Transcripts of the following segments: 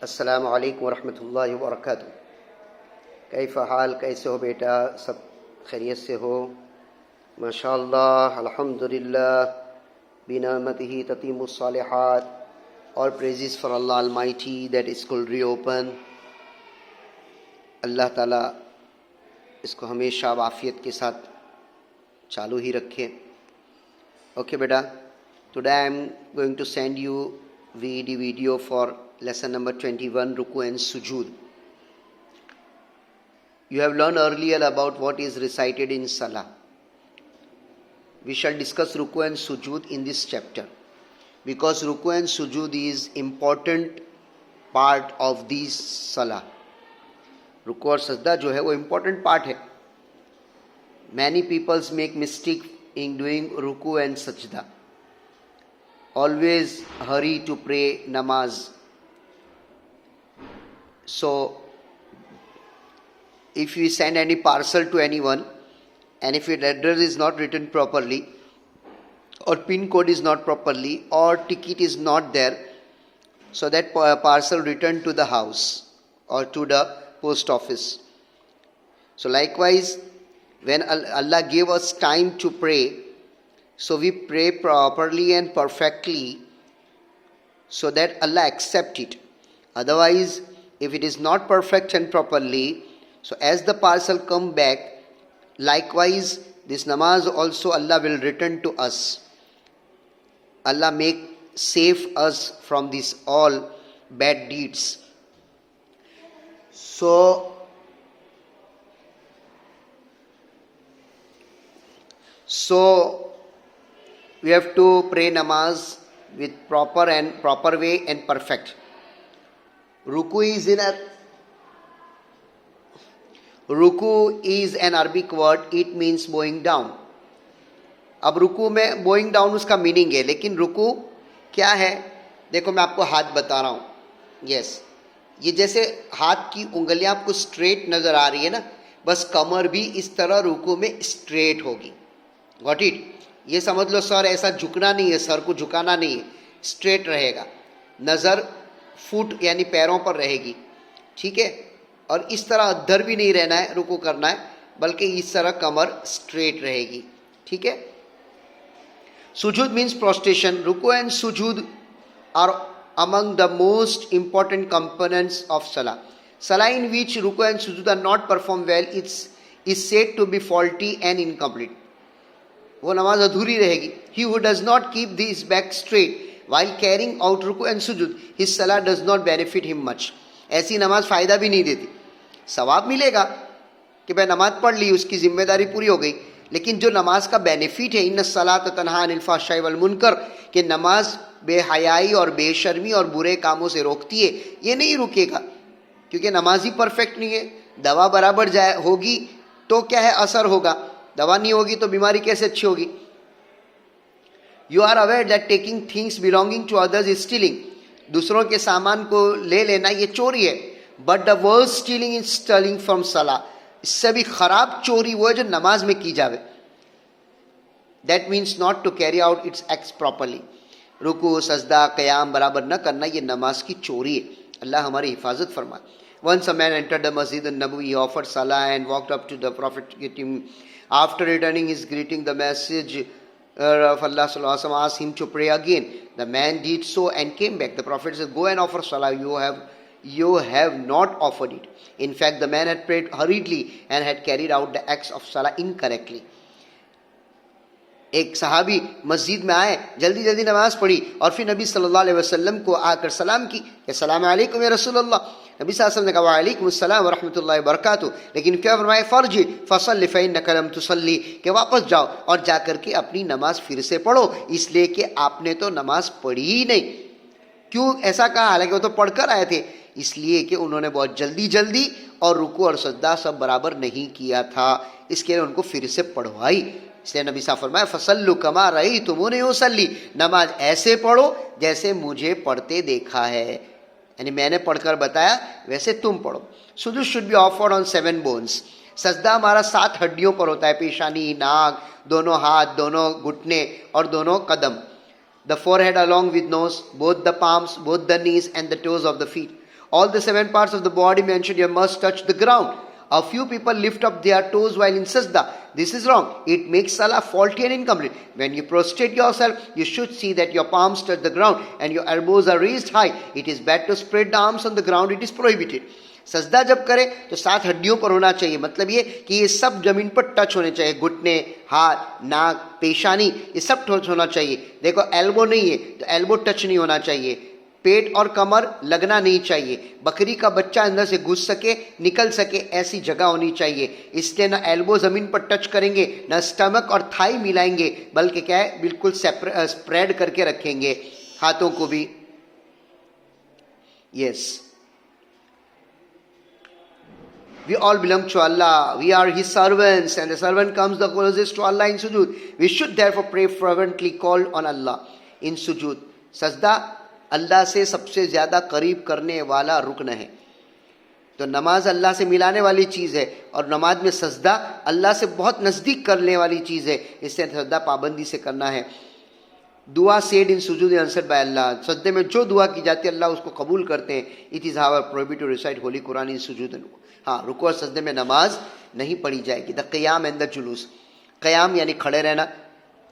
अस्सलामु अलैकुम वरहमतुल्लाहि वबरकातुहू। कैफ़ हाल, कैसे हो बेटा? सब खैरियत से हो? माशाअल्लाह, अल्हम्दुलिल्लाह, बिनिअमतिही ततीमुस सालिहात। All praises for Allah Almighty that school reopen. अल्लाह ताला इसको हमेशा आफियत के साथ चालू ही रखे। ओके बेटा, today I am going to send you video for lesson number 21, Ruku and Sujood. You have learned earlier about what is recited in Salah. We shall discuss Ruku and Sujood in this chapter because Ruku and Sujood is important part of this Salah. रुकू और सजदा जो है वो important part है. Many peoples make mistake in doing ruku and sajda. Always hurry to pray namaz. So, if you send any parcel to anyone and if your address is not written properly or pin code is not properly or ticket is not there, so that parcel returned to the house or to the post office. So likewise, when Allah gave us time to pray, so we pray properly and perfectly so that Allah accept it. Otherwise, if it is not perfect and properly, so as the parcel come back, likewise this namaz also Allah will return to us. Allah make save us from these all bad deeds. So we have to pray namaz with proper way and perfect. Ruku is an Arabic word. It means bowing down. अब रुकू में bowing down उसका meaning है, लेकिन रुकू क्या है? देखो मैं आपको हाथ बता रहा हूँ. यस, ये जैसे हाथ की उंगलियां आपको स्ट्रेट नजर आ रही है ना, बस कमर भी इस तरह रुकू में स्ट्रेट होगी. Got it? ये समझ लो सर ऐसा झुकना नहीं है, सर को झुकाना नहीं है, स्ट्रेट रहेगा. नज़र फुट यानी पैरों पर रहेगी. ठीक है? और इस तरह अद्धर भी नहीं रहना है, रुकू करना है, बल्कि इस तरह कमर स्ट्रेट रहेगी. ठीक है? सुजूद मीन्स प्रोस्टेशन. रुकू एंड सुजूद are among the most important components of Salah. Salah in which ruku and sujood are not performed well is said to be faulty and incomplete. वो नमाज अधूरी रहेगी. He who does not keep his back straight while carrying out ruku and sujood, his salah does not benefit him much. ऐसी नमाज फायदा भी नहीं देती. सवाब मिलेगा कि भाई नमाज पढ़ ली, उसकी जिम्मेदारी पूरी हो गई, लेकिन जो नमाज का बेनिफिट है, इन्न सलात तन्हा अनिल फहशाई वल मुनकर, कि नमाज बेहयाई और बेशर्मी और बुरे कामों से रोकती है, ये नहीं रुकेगा क्योंकि नमाज ही परफेक्ट नहीं है. दवा बराबर जाए होगी तो क्या है, असर होगा. दवा नहीं होगी तो बीमारी कैसे अच्छी होगी. You are aware that taking things belonging to others is stealing. दूसरों के सामान को ले लेना ये चोरी है. But the worst stealing is stealing from सलाह. इससे भी खराब चोरी वो है जो नमाज में की जावे. That means not to carry out its acts properly. रुकू सजदा कयाम बराबर न करना ये नमाज की चोरी है. अल्लाह हमारी हिफाजत फरमाए. Once a man entered the Masjid an-Nabawi, he offered salah and walked up to the Prophet to greet him. After returning his greeting, the message of Allah sallallahu alaihi wasallam asked him to pray again. The man did so and came back. The Prophet said, "Go and offer salah. You have not offered it." In fact, the man had prayed hurriedly and had carried out the acts of salah incorrectly. एक सहाबी मस्जिद में आए, जल्दी जल्दी नमाज पढ़ी और फिर नबी सल्लल्लाहु अलैहि वसल्लम को आकर सलाम की, अस्सलाम अलैकुम या रसूलल्लाह. नबी सल्लल्लाहु अलैहि वसल्लम ने कहा वालेकुम अस्सलाम व रहमतुल्लाहि व बरकातुहू. लेकिन क्या फरमाया, फर्जी फसल्लि फइन्नका लम तुसल्ली, कि वापस जाओ और जाकर के अपनी नमाज फिर से पढ़ो, इसलिए कि आपने तो नमाज पढ़ी ही नहीं. क्यों ऐसा कहा? हालांकि वो तो पढ़कर आए थे. इसलिए कि उन्होंने बहुत जल्दी जल्दी और रुकू और सजदा सब बराबर नहीं किया था, इसके लिए उनको फिर से पढ़वाई. इसलिए नबी साहब फरमाया फसल्लु कमा रअयतुमूनी उसल्ली, नमाज ऐसे पढ़ो जैसे मुझे पढ़ते देखा है, यानी मैंने पढ़कर बताया वैसे तुम पढ़ो. सुजूद should be offered on 7 bones. सजदा हमारा 7 हड्डियों पर होता है, पेशानी, नाक, दोनों हाथ, दोनों घुटने और दोनों कदम. The forehead along with nose, both the palms, both the knees and the toes of the feet. All the 7 parts of the body mentioned here must touch the ground. A few people lift up their toes while in sajda. This is wrong. It makes salah faulty and incomplete. When you prostrate yourself, you should see that your palms touch the ground and your elbows are raised high. It is bad to spread the arms on the ground. It is prohibited. सजदा जब करें तो 7 हड्डियों पर होना चाहिए, मतलब ये कि ये सब जमीन पर टच होने चाहिए, घुटने, हाथ, नाक, पेशानी, ये सब टच होना चाहिए. देखो एल्बो नहीं है तो एल्बो टच नहीं होना चाहिए. पेट और कमर लगना नहीं चाहिए. बकरी का बच्चा अंदर से घुस सके, निकल सके, ऐसी जगह होनी चाहिए. इसलिए ना एल्बो जमीन पर टच करेंगे, ना स्टमक और थाई मिलाएंगे, बल्कि क्या है बिल्कुल स्प्रेड करके रखेंगे हाथों को भी. Yes, we all belong to Allah. We are His servants, and the servant comes the closest to Allah in sujood. We should therefore pray fervently, call on Allah in sujood. सजदा अल्लाह से सबसे ज़्यादा करीब करने वाला रुकन है. तो नमाज अल्लाह से मिलाने वाली चीज़ है और नमाज में सजदा अल्लाह से बहुत नज़दीक करने वाली चीज़ है. इससे सजदा पाबंदी से करना है. दुआ सेड इन सुजूद आंसर्ड बाय अल्लाह. सजदे में जो दुआ की जाती है अल्लाह उसको कबूल करते हैं. It is hour prohibited to recite holy Quran in सुजूद. हाँ, रुकू और सजदे में नमाज नहीं पढ़ी जाएगी. द क़याम एंड द जुलूस. क़याम यानी खड़े रहना,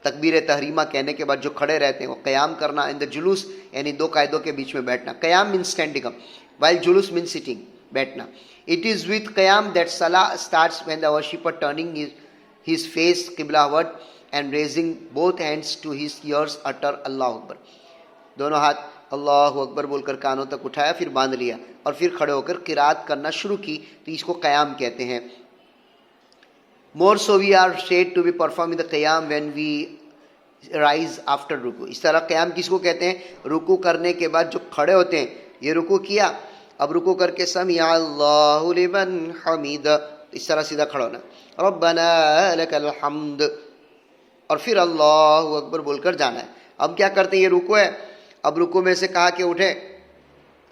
तकबीर तहरीमा कहने के बाद जो खड़े रहते हैं वो क़याम करना. एंड द जुलूस यानी दो कायदों के बीच में बैठना. क़याम मीन स्टैंडिंग अप, वाइल जुलूस मीन सिटिंग, बैठना. इट इज़ विथ क़याम दैट सलाह starts when the worshipper turning his face qiblaward and raising both hands to his ears utter Allahu Akbar. दोनों हाथ अल्लाहु अकबर बोलकर कानों तक उठाया, फिर बांध लिया और फिर खड़े होकर किरात करना शुरू की, तो इसको क़याम कहते हैं. More so we are said to be performing the qiyam when we rise after रुकू. इस तरह क़याम किसको कहते हैं? रुकू करने के बाद जो खड़े होते हैं. ये रुकू किया, अब रुकू करके समिअ अल्लाहु लिमन हमीद, इस तरह सीधा खड़ा होना. रब्बना लकल हम्द, और फिर अल्लाहु अकबर बोलकर जाना है. अब क्या करते हैं? ये रुकू है. अब रुकू में से कहा कि उठे,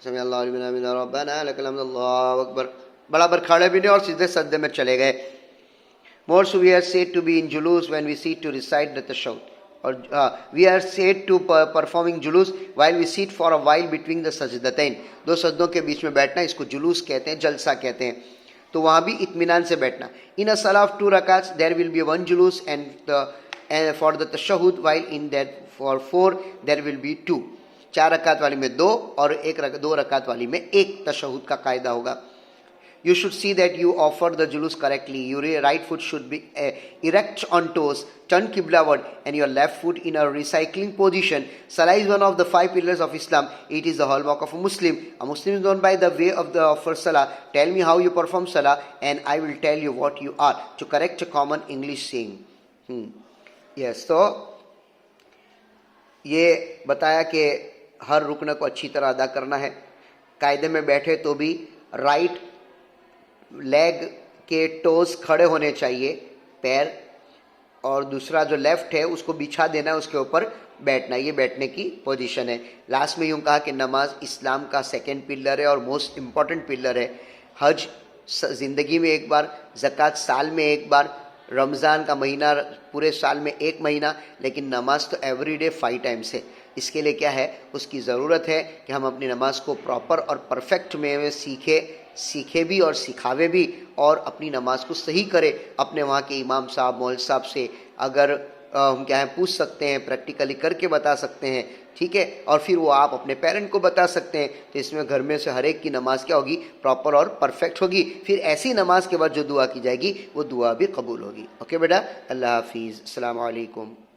समिअ अल्लाहु लिमन हमीद रब्बना लकल हम्द अल्लाहु अकबर, बराबर खड़े भी नहीं और सीधे सजदे में चले गए. More so we are said to be in julus when we sit to recite the tashahhud. Or we are said to performing julus while we sit for a while between the sajdatain. दो सजदों के बीच में बैठना, इसको जुलूस कहते हैं, जलसा कहते हैं. तो वहाँ भी इत्मीनान से बैठना. In a salah of 2 rakats there will be one julus and for the tashahhud, while in that for 4 there will be 2. 4 रकात वाली में 2 और 2 रकात वाली में 1 तशहुद का कायदा होगा. You should see that you offer the julus correctly. Your right foot should be erect on toes, turn qiblaward, and your left foot in a recycling position. Salah is one of the 5 pillars of Islam. It is the hallmark of a Muslim. A Muslim is known by the way of the first salah. Tell me how you perform salah, and I will tell you what you are. To correct a common English saying. Yes, तो ये बताया कि हर रुकन को अच्छी तरह अदा करना है. कायदे में बैठे तो भी राइट लेग के टोस खड़े होने चाहिए, पैर, और दूसरा जो लेफ्ट है उसको बिछा देना है, उसके ऊपर बैठना. ये बैठने की पोजीशन है. लास्ट में यूँ कहा कि नमाज इस्लाम का 2nd पिलर है और मोस्ट इम्पॉर्टेंट पिलर है. हज ज़िंदगी में एक बार, ज़कात साल में एक बार, रमज़ान का महीना पूरे साल में 1 महीना, लेकिन नमाज तो एवरीडे 5 टाइम्स है. इसके लिए क्या है, उसकी ज़रूरत है कि हम अपनी नमाज को प्रॉपर और परफेक्ट में सीखे भी और सिखावे भी, और अपनी नमाज को सही करें. अपने वहाँ के इमाम साहब, मौलवी साहब से अगर हम क्या है पूछ सकते हैं, प्रैक्टिकली करके बता सकते हैं, ठीक है. और फिर वो आप अपने पेरेंट को बता सकते हैं. तो इसमें घर में से हर एक की नमाज क्या होगी, प्रॉपर और परफेक्ट होगी. फिर ऐसी नमाज के बाद जो दुआ की जाएगी वो दुआ भी कबूल होगी. ओके बेटा, अल्लाह हाफिज़, अस्सलाम वालेकुम.